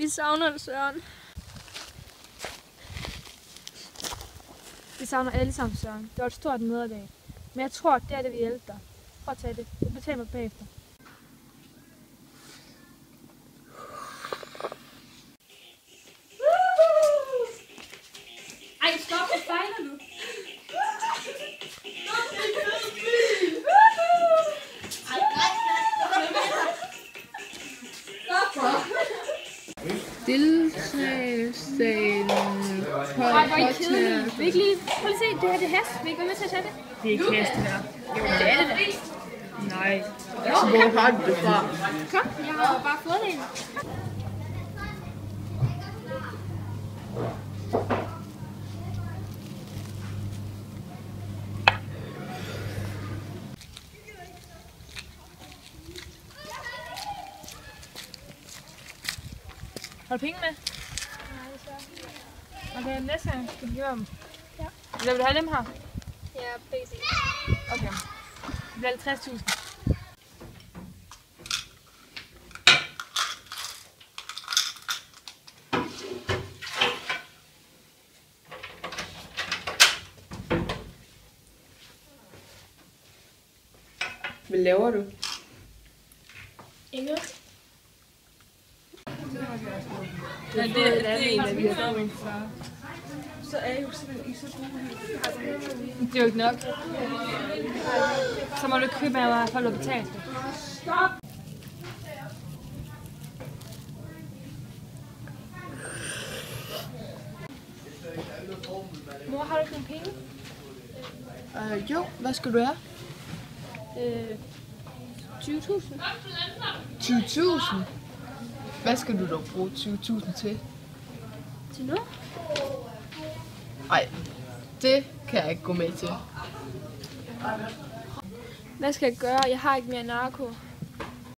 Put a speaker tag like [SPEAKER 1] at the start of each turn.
[SPEAKER 1] Vi savner dig, Søren.
[SPEAKER 2] Vi savner alle sammen, Søren. Det var et stort nederlag. Men jeg tror, det er det, vi hjælper dig. Prøv at tage det. Du betaler mig bagefter.
[SPEAKER 1] Ej, stop, hvad fejler du?
[SPEAKER 3] Deltagelsen
[SPEAKER 1] Ej, hvor er I kedelige. Vil I ikke lige... Prøv lige at se, det her det er hest. Vil I ikke være med til at tage det?
[SPEAKER 2] Det er ikke hest, det her.
[SPEAKER 1] Jo, det er det da.
[SPEAKER 2] Nej.
[SPEAKER 3] Så hvor har du det fra?
[SPEAKER 1] Kom, jeg har jo bare fået en.
[SPEAKER 2] Har du penge med? Okay, næste gang skal vi give dem.
[SPEAKER 1] Ja.
[SPEAKER 2] Eller vil du have dem her?
[SPEAKER 1] Ja, begge dele.
[SPEAKER 2] Okay. Det bliver 50.000.
[SPEAKER 3] Hvad laver du?
[SPEAKER 1] Inge?
[SPEAKER 2] Ja, det er en af de her.
[SPEAKER 3] Så er I jo simpelthen i så gode.
[SPEAKER 2] Det er jo ikke nok. Så må du købe af mig, for at betale det.
[SPEAKER 1] Stop!
[SPEAKER 2] Mor, har du ikke nogen penge?
[SPEAKER 3] Jo, hvad skal du have?
[SPEAKER 1] 20.000.
[SPEAKER 3] 20.000? Hvad skal du dog bruge 20.000 til?
[SPEAKER 1] Til nu?
[SPEAKER 3] Nej, det kan jeg ikke gå med til.
[SPEAKER 1] Hvad skal jeg gøre? Jeg har ikke mere narko.